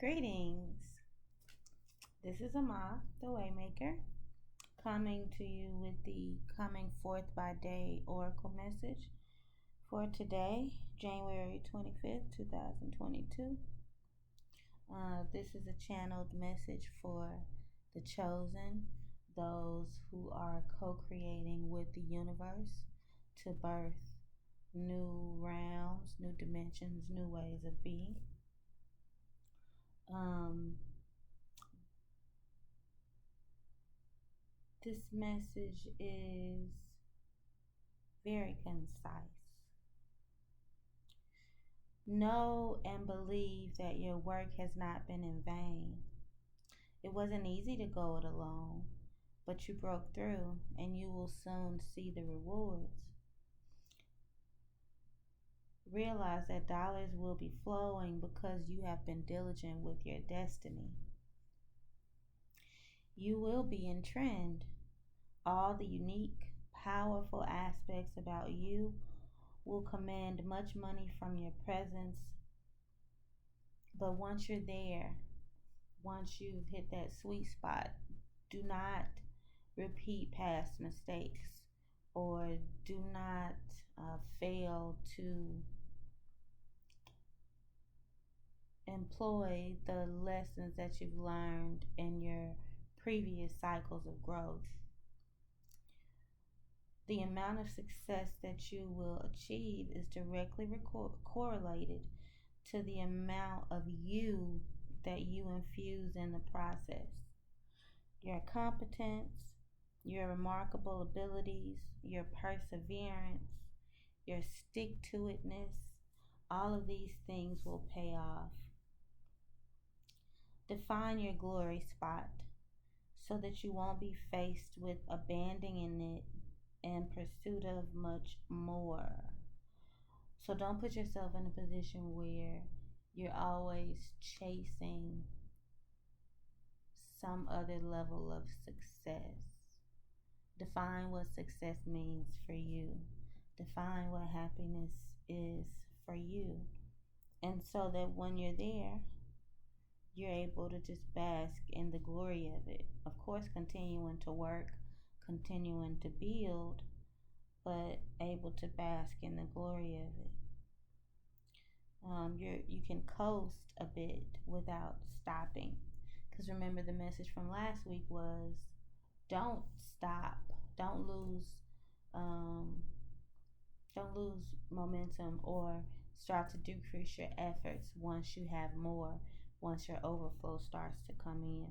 Greetings. This is Ama, the WayMaker, coming to you with the coming forth by day oracle message for today, January 25th, 2022. This is a channeled message for the chosen, those who are co creating with the universe to birth new realms, new dimensions, new ways of being. This message is very concise. Know and believe that your work has not been in vain. It wasn't easy to go it alone, but you broke through and you will soon see the rewards. Realize that dollars will be flowing because you have been diligent with your destiny. You will be in trend. All the unique, powerful aspects about you will command much money from your presence. But once you're there, once you've hit that sweet spot, do not repeat past mistakes or do not fail to employ the lessons that you've learned in your previous cycles of growth. The amount of success that you will achieve is directly correlated to the amount of you that you infuse in the process. Your competence, your remarkable abilities, your perseverance, your stick to itness, all of these things will pay off. Define your glory spot so that you won't be faced with abandoning it in pursuit of much more. So don't put yourself in a position where you're always chasing some other level of success. Define what success means for you. Define what happiness is for you. And so that when you're there, you're able to just bask in the glory of it. Of course, continuing to work, continuing to build, but able to bask in the glory of it. You can coast a bit without stopping. Because remember, the message from last week was don't stop, don't lose, um, don't lose momentum or start to decrease your efforts once you have more, once your overflow starts to come in.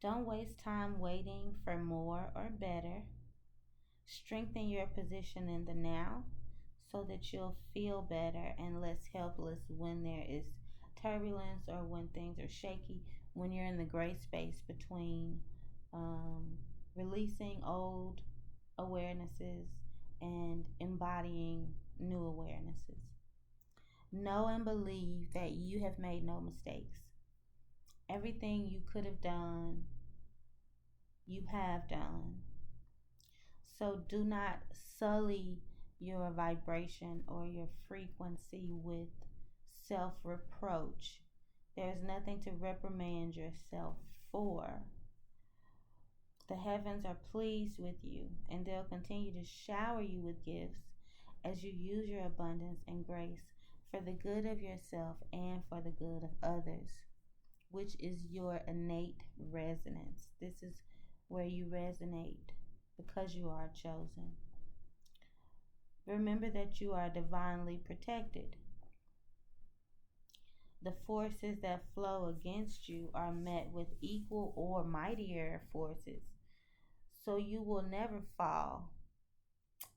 Don't waste time waiting for more or better. Strengthen your position in the now so that you'll feel better and less helpless when there is turbulence or when things are shaky, when you're in the gray space between releasing old awarenesses and embodying new awarenesses. Know and believe that you have made no mistakes. Everything you could have done, you have done. So do not sully your vibration or your frequency with self-reproach. There's nothing to reprimand yourself for. The heavens are pleased with you, and they'll continue to shower you with gifts as you use your abundance and grace for the good of yourself and for the good of others, which is your innate resonance. This is where you resonate because you are chosen. Remember that you are divinely protected. The forces that flow against you are met with equal or mightier forces. So you will never fall,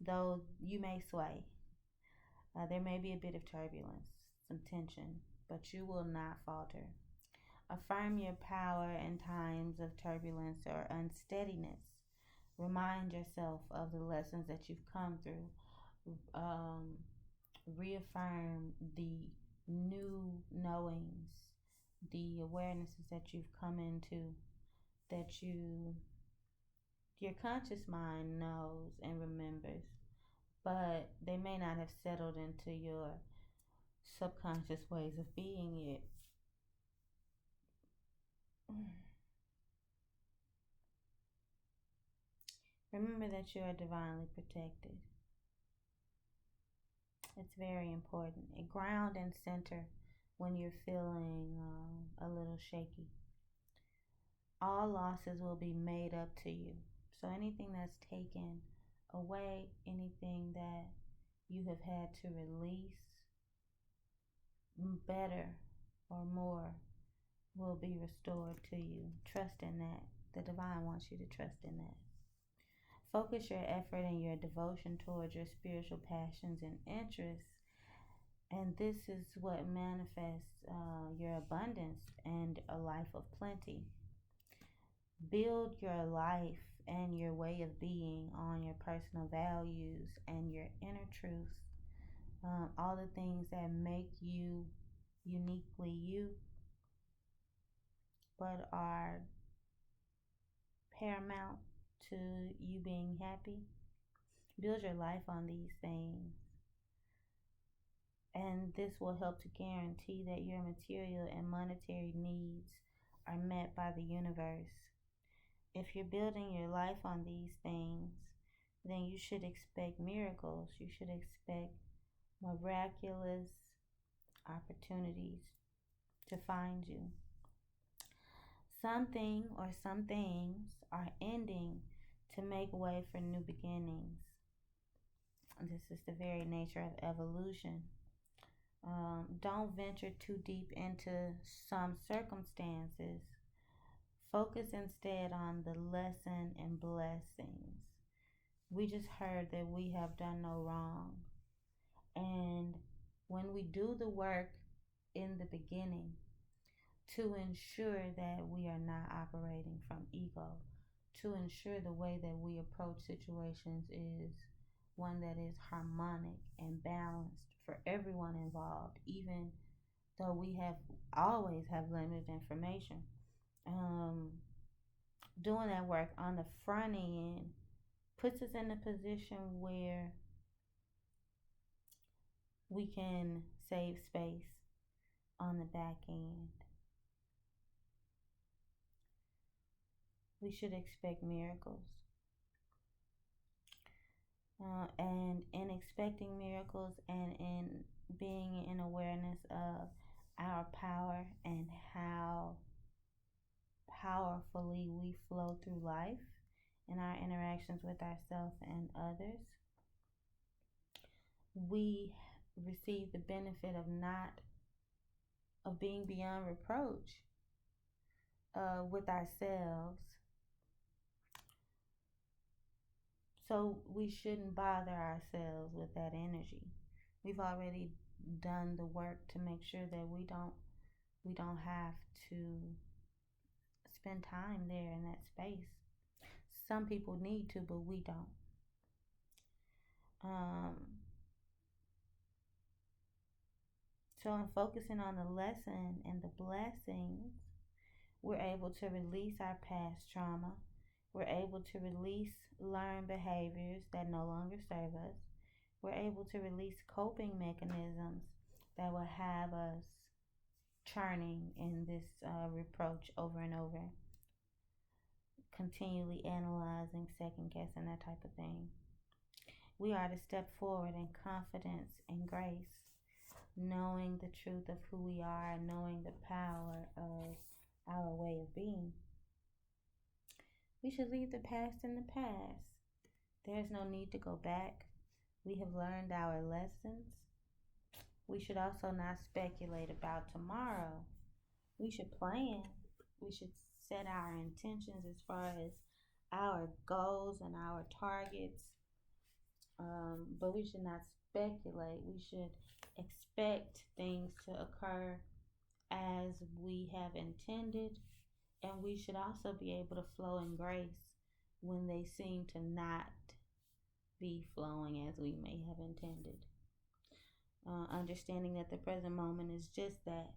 though you may sway. There may be a bit of turbulence, some tension, but you will not falter. Affirm your power in times of turbulence or unsteadiness. Remind yourself of the lessons that you've come through. Reaffirm the new knowings, the awarenesses that you've come into, that your conscious mind knows and remembers, but they may not have settled into your subconscious ways of being it. Remember that you are divinely protected. It's very important. And ground and center when you're feeling a little shaky. All losses will be made up to you. So anything that's taken away, anything that you have had to release, better or more will be restored to you. Trust in that. The divine wants you to trust in that. Focus your effort and your devotion towards your spiritual passions and interests, and this is what manifests your abundance and a life of plenty. Build your life and your way of being on your personal values and your inner truths, all the things that make you uniquely you, but are paramount to you being happy. Build your life on these things, and this will help to guarantee that your material and monetary needs are met by the universe. If you're building your life on these things, then you should expect miracles. You should expect miraculous opportunities to find you. Something or some things are ending to make way for new beginnings. This is the very nature of evolution. Don't venture too deep into some circumstances. Focus instead on the lesson and blessings. We just heard that we have done no wrong. And when we do the work in the beginning to ensure that we are not operating from ego, to ensure the way that we approach situations is one that is harmonic and balanced for everyone involved, even though we have always have limited information. Doing that work on the front end puts us in a position where we can save space on the back end. We should expect miracles. And in expecting miracles and in being in awareness of our power and how powerfully we flow through life in our interactions with ourselves and others, we receive the benefit of being beyond reproach with ourselves. So we shouldn't bother ourselves with that energy. We've already done the work to make sure that we don't have to spend time there in that space. Some people need to, but we don't. So in focusing on the lesson and the blessings, we're able to release our past trauma. We're able to release learned behaviors that no longer serve us. We're able to release coping mechanisms that will have us churning in this reproach over and over, continually analyzing, second guessing, that type of thing. We are to step forward in confidence and grace, knowing the truth of who we are and knowing the power of our way of being. We should leave the past in the past. There's no need to go back. We have learned our lessons. We should also not speculate about tomorrow. We should plan. We should set our intentions as far as our goals and our targets. But we should not speculate. We should expect things to occur as we have intended. And we should also be able to flow in grace when they seem to not be flowing as we may have intended. Understanding that the present moment is just that.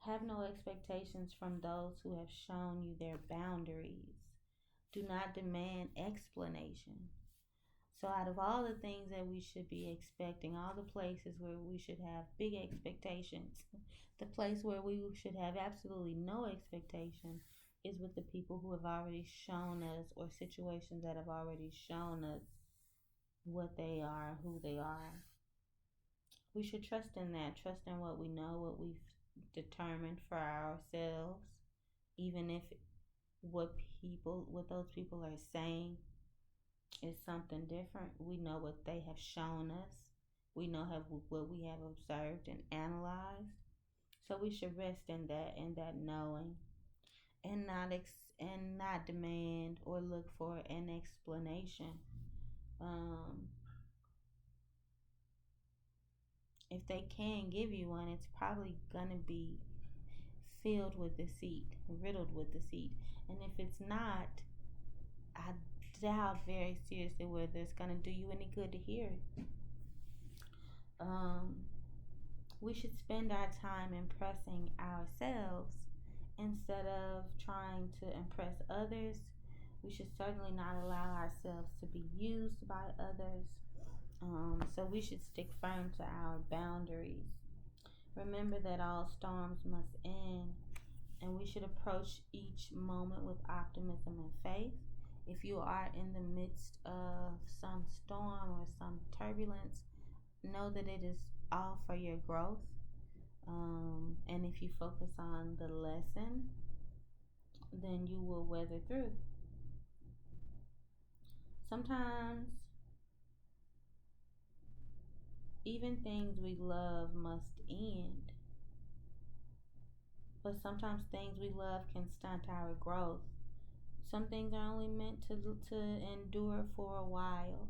Have no expectations from those who have shown you their boundaries. Do not demand explanation. So, out of all the things that we should be expecting, all the places where we should have big expectations, the place where we should have absolutely no expectation is with the people who have already shown us, or situations that have already shown us what they are, who they are. We should trust in that, trust in what we know, what we've determined for ourselves, even if what those people are saying is something different. We know what they have shown us. We know what we have observed and analyzed. So we should rest in that knowing, and not demand or look for an explanation. Um, if they can give you one, it's probably gonna be filled with deceit, riddled with deceit. And if it's not, I doubt very seriously whether it's gonna do you any good to hear it. Um, we should spend our time impressing ourselves instead of trying to impress others. We should certainly not allow ourselves to be used by others. So we should stick firm to our boundaries. Remember that all storms must end, and we should approach each moment with optimism and faith. If you are in the midst of some storm or some turbulence, know that it is all for your growth. And if you focus on the lesson, then you will weather through. Sometimes, even things we love must end. But sometimes things we love can stunt our growth. Some things are only meant to endure for a while,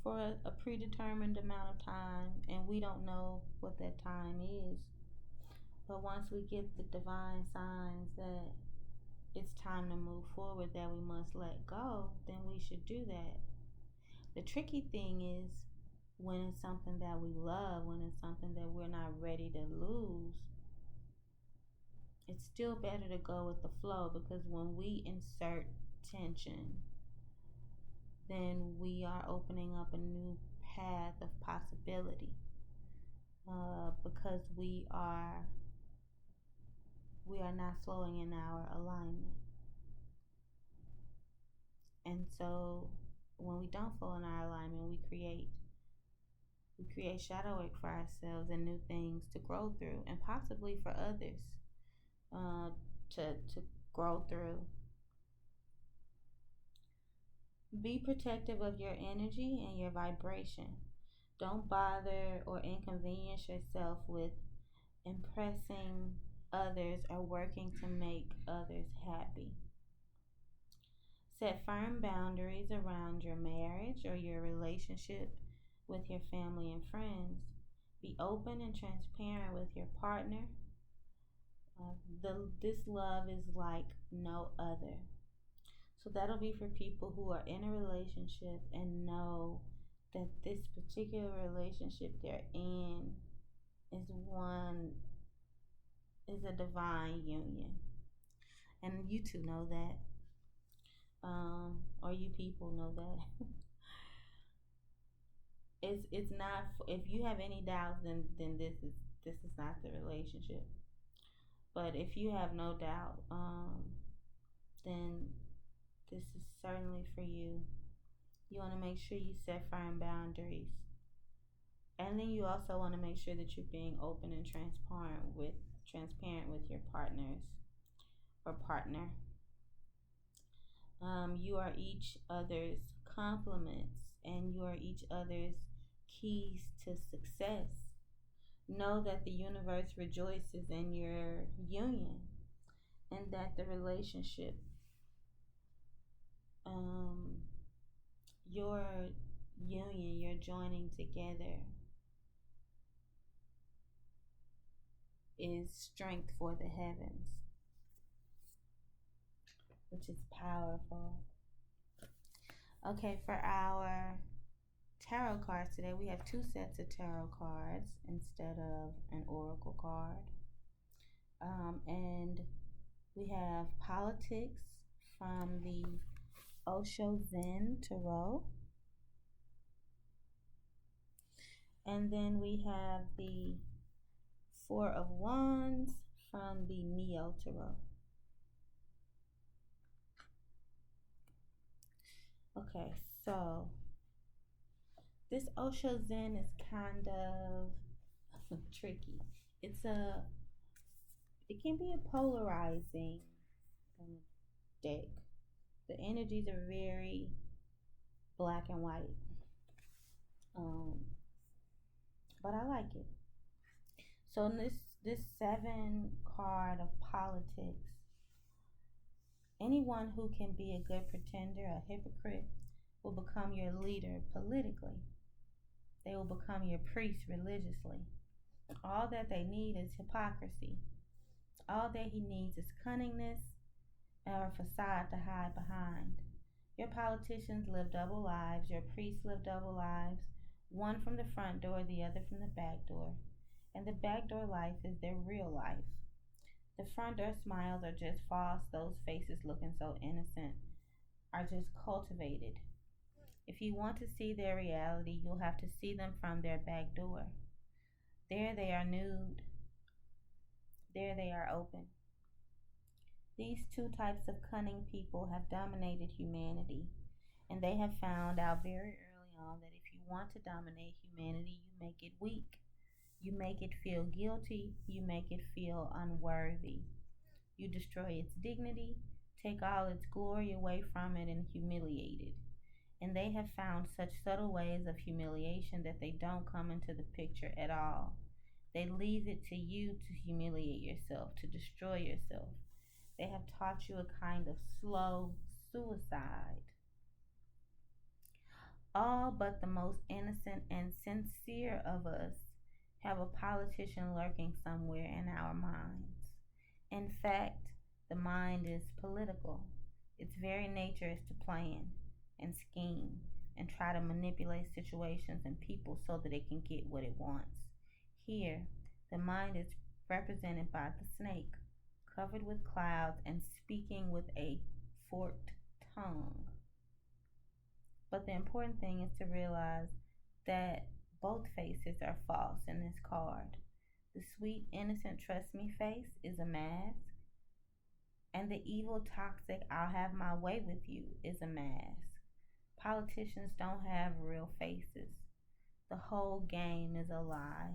for a predetermined amount of time, and we don't know what that time is. But once we get the divine signs that it's time to move forward, that we must let go, then we should do that. The tricky thing is when it's something that we love, when it's something that we're not ready to lose, it's still better to go with the flow, because when we insert tension, then we are opening up a new path of possibility, because we are not flowing in our alignment. And so when we don't flow in our alignment, we create shadow work for ourselves and new things to grow through, and possibly for others uh, to grow through. Be protective of your energy and your vibration. Don't bother or inconvenience yourself with impressing others or working to make others happy. Set firm boundaries around your marriage or your relationship with your family and friends. Be open and transparent with your partner. This love is like no other. So that'll be for people who are in a relationship and know that this particular relationship they're in is one is a divine union, and you two know that, or you people know that. It's not. If you have any doubts, then this is not the relationship. But if you have no doubt, then this is certainly for you. You want to make sure you set firm boundaries. And then you also want to make sure that you're being open and transparent with your partners or partner. You are each other's compliments, and you are each other's keys to success. Know that the universe rejoices in your union, and that the relationship, um, your union, your joining together, is strength for the heavens, which is powerful. Okay, for our tarot cards today, we have two sets of tarot cards instead of an oracle card. And we have politics from the Osho Zen Tarot. And then we have the Four of Wands from the Neo Tarot. Okay, so this Osho Zen is kind of tricky. It's a it can be a polarizing um, deck. The energies are very black and white, um, but I like it. So in this seven card of politics, anyone who can be a good pretender, a hypocrite, will become your leader politically. They will become your priest religiously. All that they need is hypocrisy. All that he needs is cunningness or a facade to hide behind. Your politicians live double lives. Your priests live double lives. One from the front door, the other from the back door. And the back door life is their real life. The front door smiles are just false. Those faces looking so innocent are just cultivated. If you want to see their reality, you'll have to see them from their back door. There they are nude. There they are open. These two types of cunning people have dominated humanity, and they have found out very early on that if you want to dominate humanity, you make it weak. You make it feel guilty. You make it feel unworthy. You destroy its dignity, take all its glory away from it, and humiliate it. And they have found such subtle ways of humiliation that they don't come into the picture at all. They leave it to you to humiliate yourself, to destroy yourself. They have taught you a kind of slow suicide. All but the most innocent and sincere of us have a politician lurking somewhere in our minds. In fact, the mind is political. Its very nature is to plan and scheme and try to manipulate situations and people so that it can get what it wants. Here, the mind is represented by the snake, covered with clouds and speaking with a forked tongue. But the important thing is to realize that both faces are false in this card. The sweet, innocent, trust me face is a mask, and the evil, toxic, I'll have my way with you is a mask. Politicians don't have real faces. The whole game is a lie.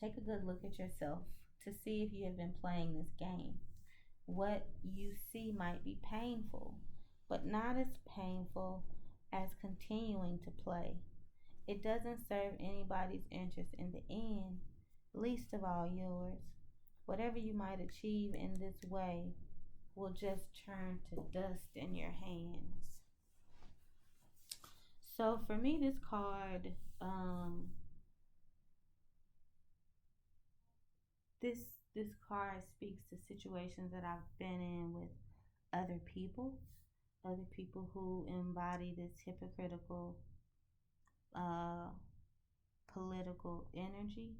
Take a good look at yourself to see if you have been playing this game. What you see might be painful, but not as painful as continuing to play. It doesn't serve anybody's interest in the end, least of all yours. Whatever you might achieve in this way will just turn to dust in your hands. So for me, this card, this this card speaks to situations that I've been in with other people who embody this hypocritical uh, political energy.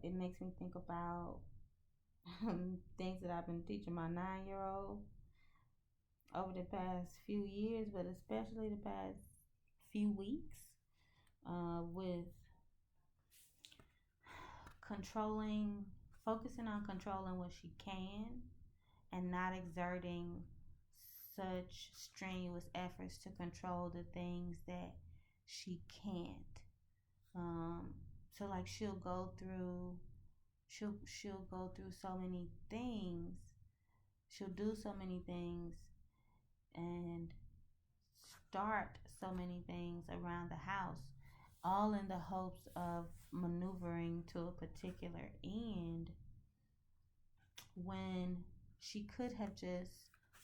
It makes me think about things that I've been teaching my 9 year old over the past few years, but especially the past few weeks, with controlling, focusing on controlling what she can and not exerting such strenuous efforts to control the things that she can't. So like she'll go through so many things. She'll do so many things and start so many things around the house, all in the hopes of maneuvering to a particular end when she could have just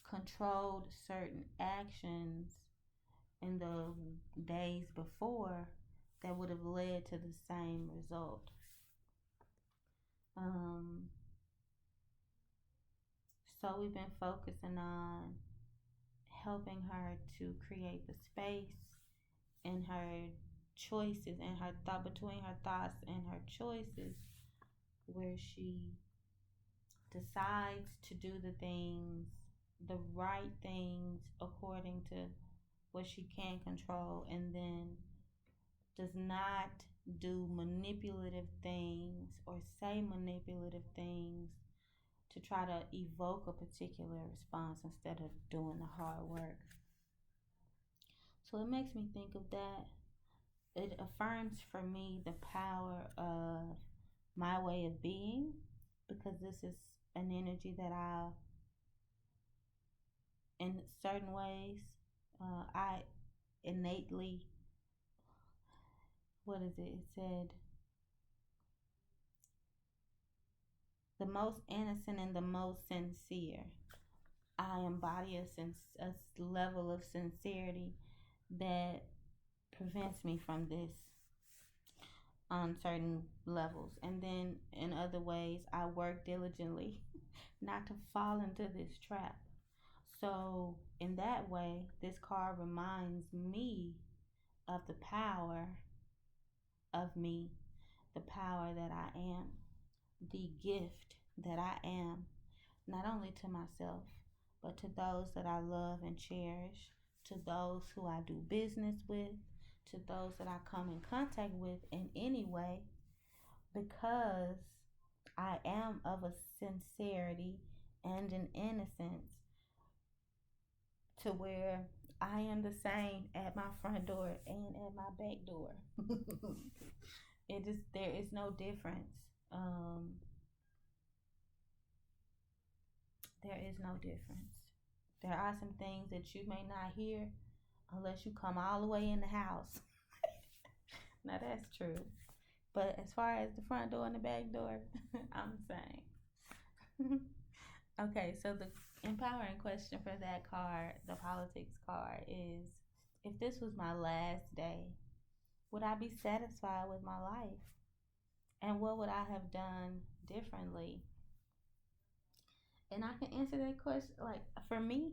controlled certain actions in the days before that would have led to the same result. Um, so we've been focusing on helping her to create the space in her choices and her thought between her thoughts and her choices where she decides to do the right things according to what she can control, and then does not do manipulative things or say manipulative things to try to evoke a particular response instead of doing the hard work. So it makes me think of that. It affirms for me the power of my way of being, because this is an energy that in certain ways, I innately, what is it? It said, the most innocent and the most sincere. I embody a level of sincerity that prevents me from this on certain levels. And then in other ways, I work diligently not to fall into this trap. So, in that way, this card reminds me of the power of me, the power that I am, the gift that I am, not only to myself, but to those that I love and cherish, to those who I do business with, to those that I come in contact with in any way, because I am of a sincerity and an innocence to where I am the same at my front door and at my back door. There is no difference. Um, there is no difference. There are some things that you may not hear unless you come all the way in the house. Now that's true. But as far as the front door and the back door, I'm the same. Okay, so the empowering question for that card, the politics card, is if this was my last day, would I be satisfied with my life? And what would I have done differently? And I can answer that question. Like, for me,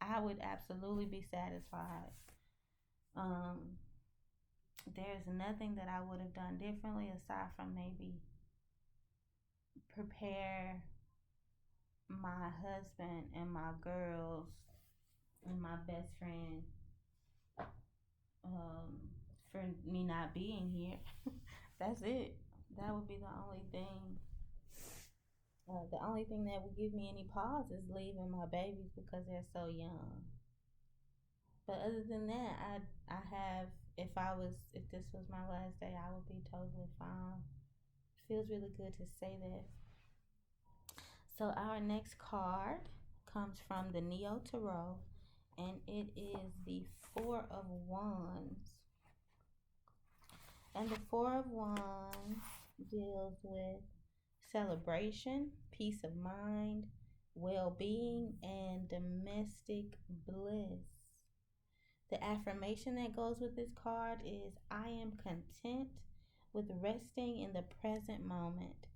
I would absolutely be satisfied. Um, there's nothing that I would have done differently aside from maybe prepare my husband and my girls and my best friend for me not being here. That's it. That would be the only thing. The only thing that would give me any pause is leaving my babies because they're so young. But other than that, I have, if this was my last day, I would be totally fine. Feels really good to say that. So our next card comes from the Neo Tarot, and it is the Four of Wands. And the Four of Wands deals with celebration, peace of mind, well being, and domestic bliss. The affirmation that goes with this card is I am content with resting in the present moment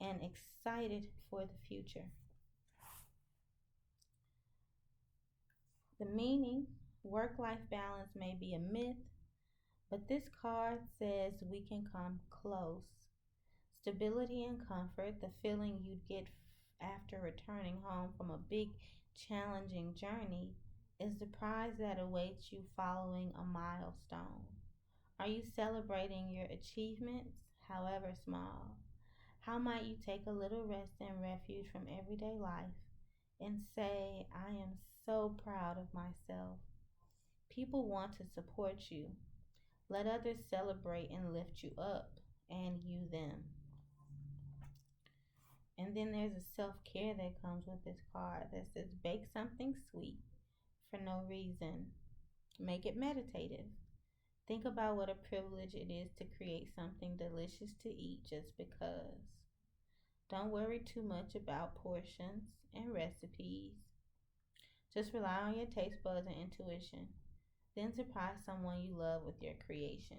and excited for the future. The meaning, work life balance may be a myth, but this card says we can come close. Stability and comfort, the feeling you'd get after returning home from a big, challenging journey, is the prize that awaits you following a milestone. Are you celebrating your achievements, however small? How might you take a little rest and refuge from everyday life and say, I am so proud of myself? People want to support you. Let others celebrate and lift you up, and you them. And then there's a self care that comes with this card that says, bake something sweet for no reason. Make it meditative. Think about what a privilege it is to create something delicious to eat just because. Don't worry too much about portions and recipes. Just rely on your taste buds and intuition. Then surprise someone you love with your creation.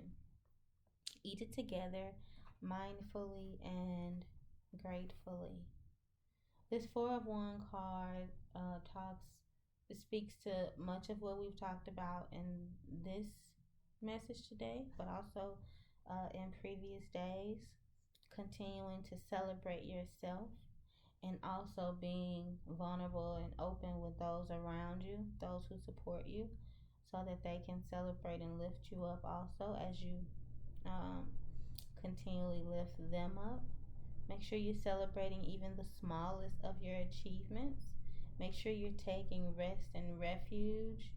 Eat it together mindfully and gratefully. This Four of One card it speaks to much of what we've talked about in this message today, but also in previous days. Continuing to celebrate yourself and also being vulnerable and open with those around you, those who support you, so that they can celebrate and lift you up also as you Um, Continually lift them up. Make sure you're celebrating even the smallest of your achievements. Make sure you're taking rest and refuge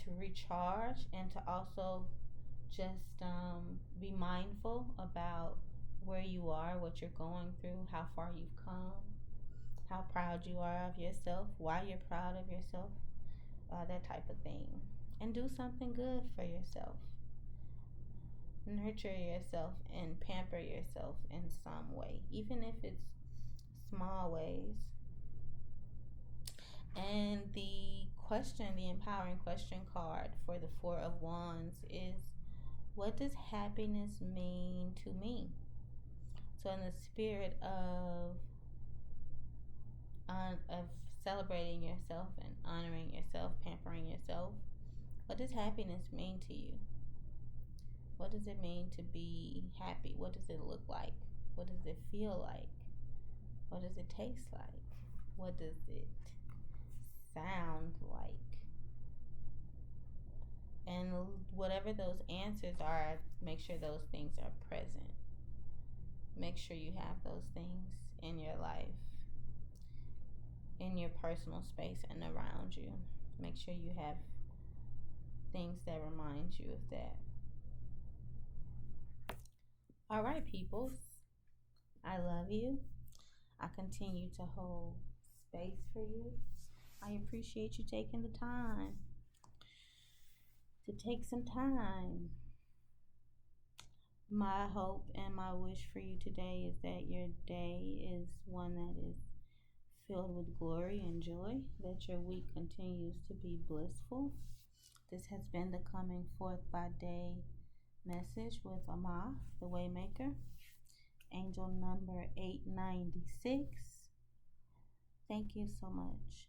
to recharge and to also just be mindful about where you are, what you're going through, how far you've come, how proud you are of yourself, why you're proud of yourself, that type of thing. And do something good for yourself. Nurture yourself and pamper yourself in some way, even if it's small ways. And the empowering question card for the Four of Wands is, what does happiness mean to me? So, in the spirit of celebrating yourself and honoring yourself, pampering yourself, what does happiness mean to you? What does it mean to be happy? What does it look like? What does it feel like? What does it taste like? What does it sound like? And whatever those answers are, make sure those things are present. Make sure you have those things in your life, in your personal space, and around you. Make sure you have things that remind you of that. All right, peoples. I love you. I continue to hold space for you. I appreciate you taking the time to take some time. My hope and my wish for you today is that your day is one that is filled with glory and joy, that your week continues to be blissful. This has been the Coming Forth by Day message with Ama, the WayMaker, angel number 896. Thank you so much.